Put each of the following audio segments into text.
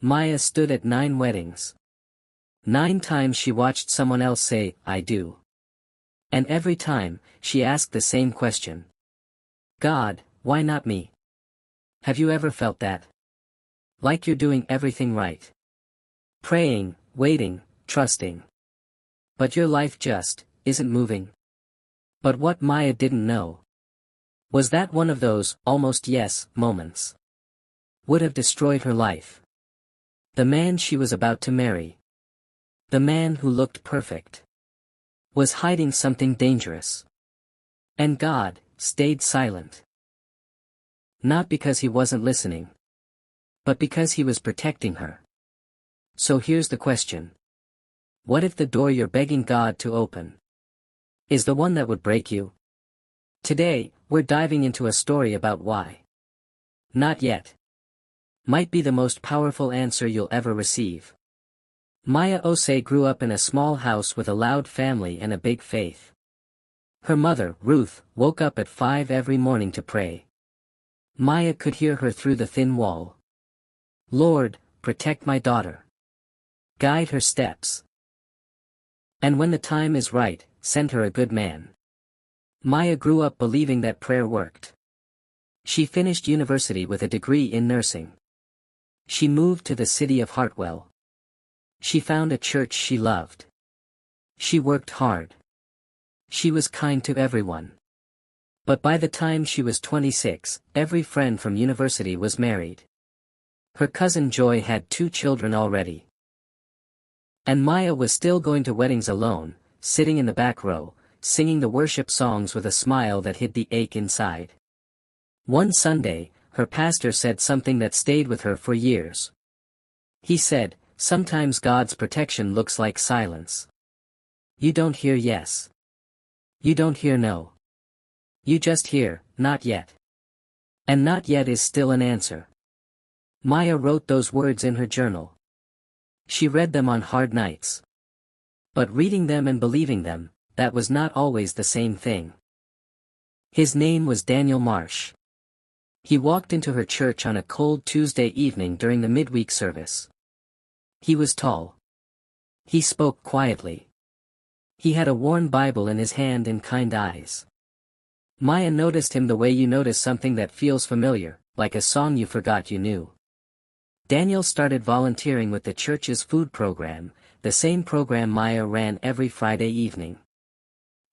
Maya stood at 9 weddings. 9 times she watched someone else say, "I do." And every time, she asked the same question. God, why not me? Have you ever felt that? Like you're doing everything right. Praying, waiting, trusting. But your life just isn't moving. But what Maya didn't know was that one of those almost yes moments would have destroyed her life. The man she was about to marry, the man who looked perfect, was hiding something dangerous. And God stayed silent. Not because he wasn't listening, but because he was protecting her. So here's the question. What if the door you're begging God to open is the one that would break you? Today, we're diving into a story about why "not yet" might be the most powerful answer you'll ever receive. Maya Osei grew up in a small house with a loud family and a big faith. Her mother, Ruth, woke up at 5 every morning to pray. Maya could hear her through the thin wall. "Lord, protect my daughter. Guide her steps. And when the time is right, send her a good man." Maya grew up believing that prayer worked. She finished university with a degree in nursing. She moved to the city of Hartwell. She found a church she loved. She worked hard. She was kind to everyone. But by the time she was 26, every friend from university was married. Her cousin Joy had 2 children already. And Maya was still going to weddings alone, sitting in the back row, singing the worship songs with a smile that hid the ache inside. One Sunday, her pastor said something that stayed with her for years. He said, "Sometimes God's protection looks like silence. You don't hear yes. You don't hear no. You just hear, not yet." And not yet is still an answer. Maya wrote those words in her journal. She read them on hard nights. But reading them and believing them, that was not always the same thing. His name was Daniel Marsh. He walked into her church on a cold Tuesday evening during the midweek service. He was tall. He spoke quietly. He had a worn Bible in his hand and kind eyes. Maya noticed him the way you notice something that feels familiar, like a song you forgot you knew. Daniel started volunteering with the church's food program, the same program Maya ran every Friday evening.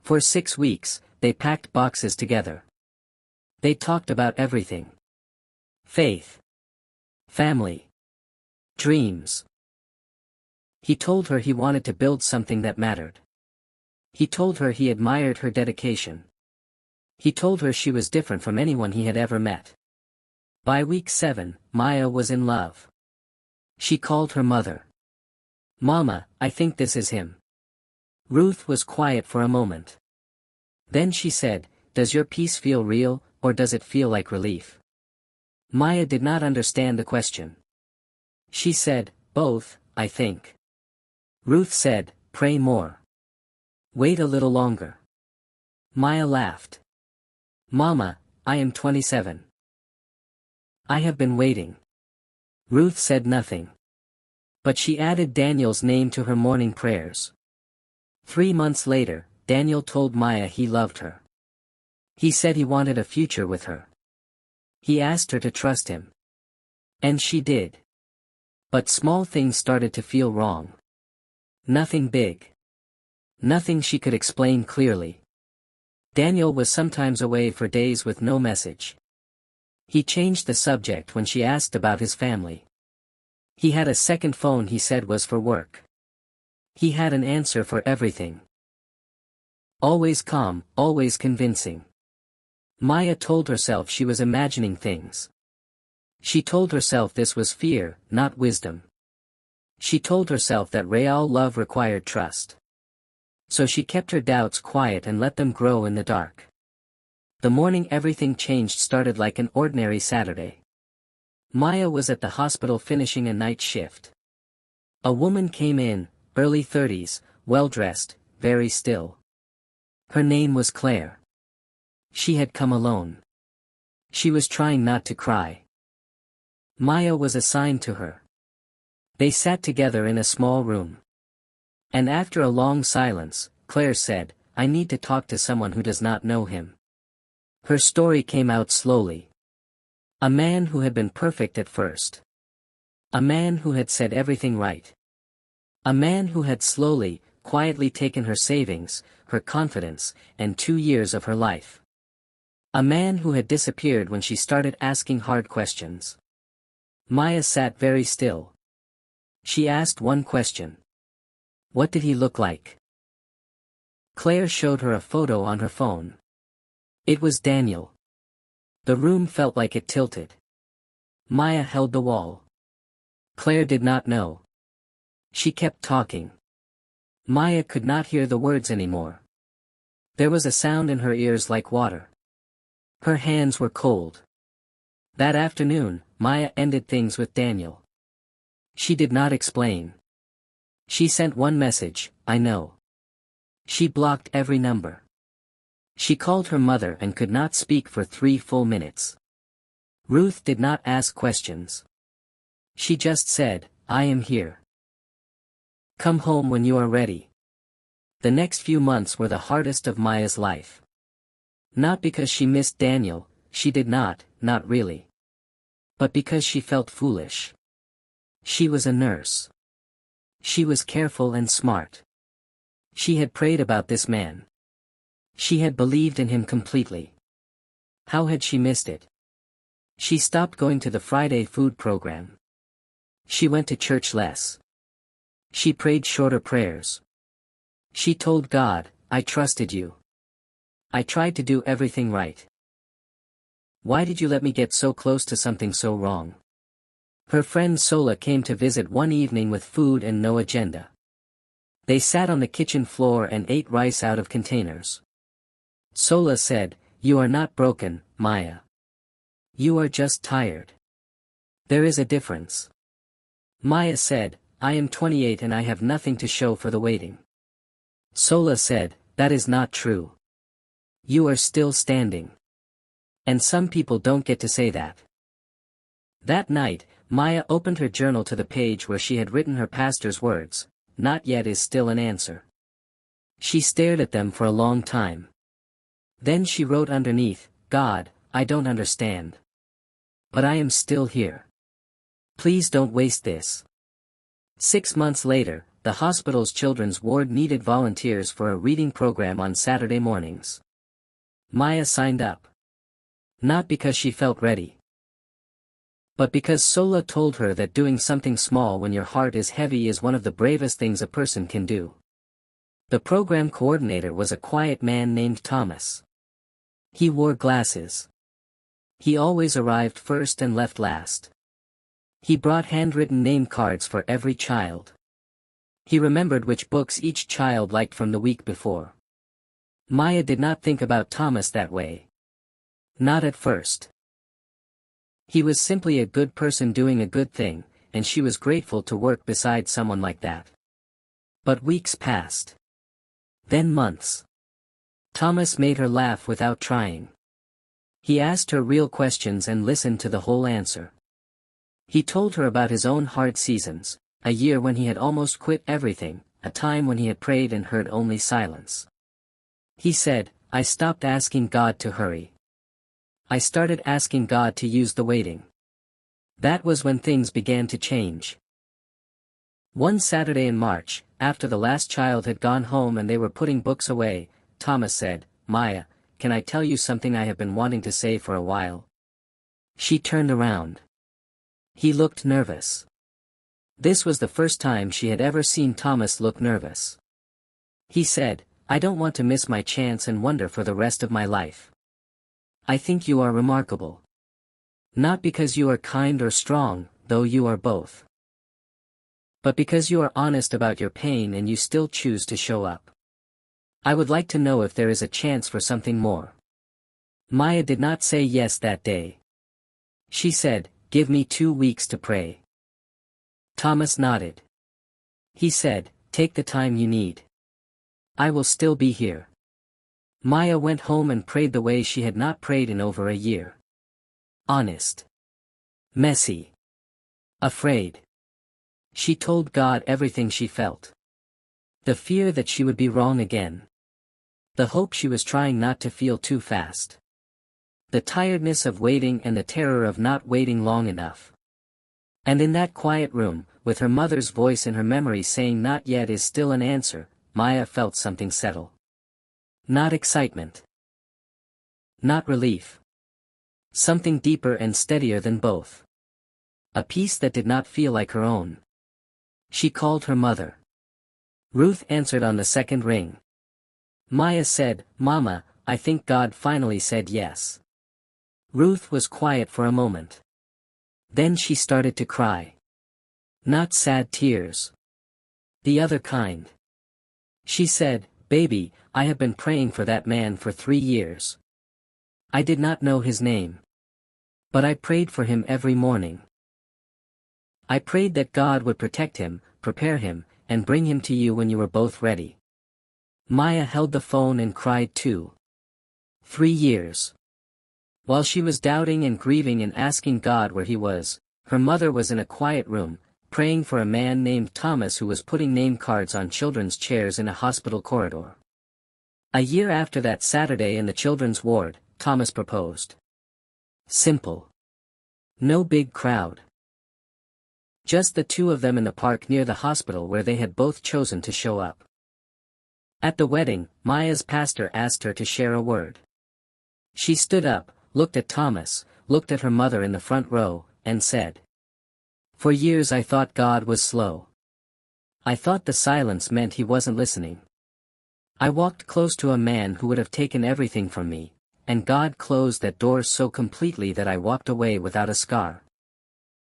For 6 weeks, they packed boxes together. They talked about everything. Faith. Family. Dreams. He told her he wanted to build something that mattered. He told her he admired her dedication. He told her she was different from anyone he had ever met. By week 7, Maya was in love. She called her mother. "Mama, I think this is him." Ruth was quiet for a moment. Then she said, "Does your peace feel real, or does it feel like relief?" Maya did not understand the question. She said, "Both, I think." Ruth said, "Pray more. Wait a little longer." Maya laughed. "Mama, I am 27. I have been waiting." Ruth said nothing. But she added Daniel's name to her morning prayers. 3 months later, Daniel told Maya he loved her. He said he wanted a future with her. He asked her to trust him. And she did. But small things started to feel wrong. Nothing big. Nothing she could explain clearly. Daniel was sometimes away for days with no message. He changed the subject when she asked about his family. He had a second phone he said was for work. He had an answer for everything. Always calm, always convincing. Maya told herself she was imagining things. She told herself this was fear, not wisdom. She told herself that real love required trust. So she kept her doubts quiet and let them grow in the dark. The morning everything changed started like an ordinary Saturday. Maya was at the hospital finishing a night shift. A woman came in, early 30s, well-dressed, very still. Her name was Claire. She had come alone. She was trying not to cry. Maya was assigned to her. They sat together in a small room. And after a long silence, Claire said, I need to talk to someone who does not know him. Her story came out slowly. A man who had been perfect at first. A man who had said everything right. A man who had slowly, quietly taken her savings, her confidence, and 2 years of her life. A man who had disappeared when she started asking hard questions. Maya sat very still. She asked one question. What did he look like? Claire showed her a photo on her phone. It was Daniel. The room felt like it tilted. Maya held the wall. Claire did not know. She kept talking. Maya could not hear the words anymore. There was a sound in her ears like water. Her hands were cold. That afternoon, Maya ended things with Daniel. She did not explain. She sent one message, I know. She blocked every number. She called her mother and could not speak for 3 full minutes. Ruth did not ask questions. She just said, I am here. Come home when you are ready. The next few months were the hardest of Maya's life. Not because she missed Daniel, she did not really. But because she felt foolish. She was a nurse. She was careful and smart. She had prayed about this man. She had believed in him completely. How had she missed it? She stopped going to the Friday food program. She went to church less. She prayed shorter prayers. She told God, I trusted you. I tried to do everything right. Why did you let me get so close to something so wrong? Her friend Sola came to visit one evening with food and no agenda. They sat on the kitchen floor and ate rice out of containers. Sola said, You are not broken, Maya. You are just tired. There is a difference. Maya said, I am 28 and I have nothing to show for the waiting. Sola said, that is not true. You are still standing. And some people don't get to say that. That night, Maya opened her journal to the page where she had written her pastor's words, not yet is still an answer. She stared at them for a long time. Then she wrote underneath, God, I don't understand. But I am still here. Please don't waste this. 6 months later, the hospital's children's ward needed volunteers for a reading program on Saturday mornings. Maya signed up. Not because she felt ready. But because Sola told her that doing something small when your heart is heavy is one of the bravest things a person can do. The program coordinator was a quiet man named Thomas. He wore glasses. He always arrived first and left last. He brought handwritten name cards for every child. He remembered which books each child liked from the week before. Maya did not think about Thomas that way. Not at first. He was simply a good person doing a good thing, and she was grateful to work beside someone like that. But weeks passed. Then months. Thomas made her laugh without trying. He asked her real questions and listened to the whole answer. He told her about his own hard seasons, a year when he had almost quit everything, a time when he had prayed and heard only silence. He said, I stopped asking God to hurry. I started asking God to use the waiting. That was when things began to change. One Saturday in March, after the last child had gone home and they were putting books away, Thomas said, Maya, can I tell you something I have been wanting to say for a while? She turned around. He looked nervous. This was the first time she had ever seen Thomas look nervous. He said, I don't want to miss my chance and wonder for the rest of my life. I think you are remarkable. Not because you are kind or strong, though you are both. But because you are honest about your pain and you still choose to show up. I would like to know if there is a chance for something more. Maya did not say yes that day. She said, Give me 2 weeks to pray. Thomas nodded. He said, Take the time you need. I will still be here. Maya went home and prayed the way she had not prayed in over a year. Honest. Messy. Afraid. She told God everything she felt. The fear that she would be wrong again. The hope she was trying not to feel too fast. The tiredness of waiting and the terror of not waiting long enough. And in that quiet room, with her mother's voice in her memory saying not yet is still an answer, Maya felt something settle. Not excitement. Not relief. Something deeper and steadier than both. A peace that did not feel like her own. She called her mother. Ruth answered on the second ring. Maya said, "Mama, I think God finally said yes." Ruth was quiet for a moment. Then she started to cry. Not sad tears. The other kind. She said, "Baby, I have been praying for that man for 3 years. I did not know his name. But I prayed for him every morning. I prayed that God would protect him, prepare him, and bring him to you when you were both ready." Maya held the phone and cried too. 3 years. While she was doubting and grieving and asking God where he was, her mother was in a quiet room, praying for a man named Thomas who was putting name cards on children's chairs in a hospital corridor. A year after that Saturday in the children's ward, Thomas proposed. Simple. No big crowd. Just the two of them in the park near the hospital where they had both chosen to show up. At the wedding, Maya's pastor asked her to share a word. She stood up, looked at Thomas, looked at her mother in the front row, and said, "For years I thought God was slow. I thought the silence meant he wasn't listening. I walked close to a man who would have taken everything from me, and God closed that door so completely that I walked away without a scar.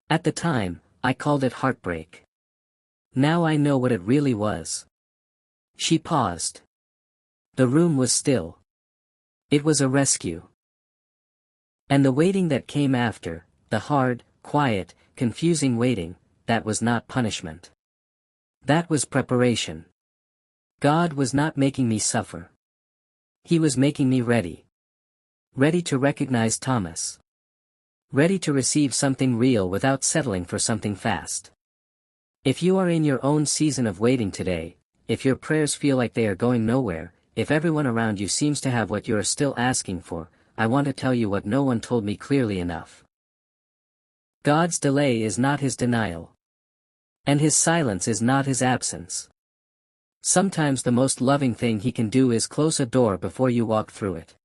At the time, I called it heartbreak. Now I know what it really was." She paused. The room was still. It was a rescue. And the waiting that came after, the hard, quiet, confusing waiting, that was not punishment. That was preparation. God was not making me suffer. He was making me ready. Ready to recognize Thomas. Ready to receive something real without settling for something fast. If you are in your own season of waiting today, if your prayers feel like they are going nowhere, if everyone around you seems to have what you are still asking for, I want to tell you what no one told me clearly enough. God's delay is not his denial. And his silence is not his absence. Sometimes the most loving thing he can do is close a door before you walk through it.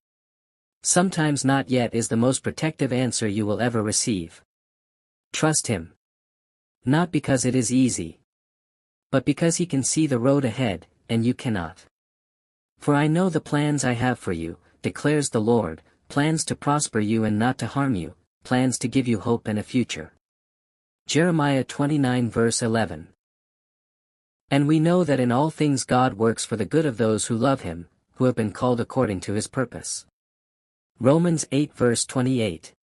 Sometimes not yet is the most protective answer you will ever receive. Trust him. Not because it is easy. But because he can see the road ahead, and you cannot. "For I know the plans I have for you, declares the Lord, plans to prosper you and not to harm you, plans to give you hope and a future." Jeremiah 29 verse 11. And we know that in all things God works for the good of those who love him, who have been called according to his purpose. Romans 8 verse 28.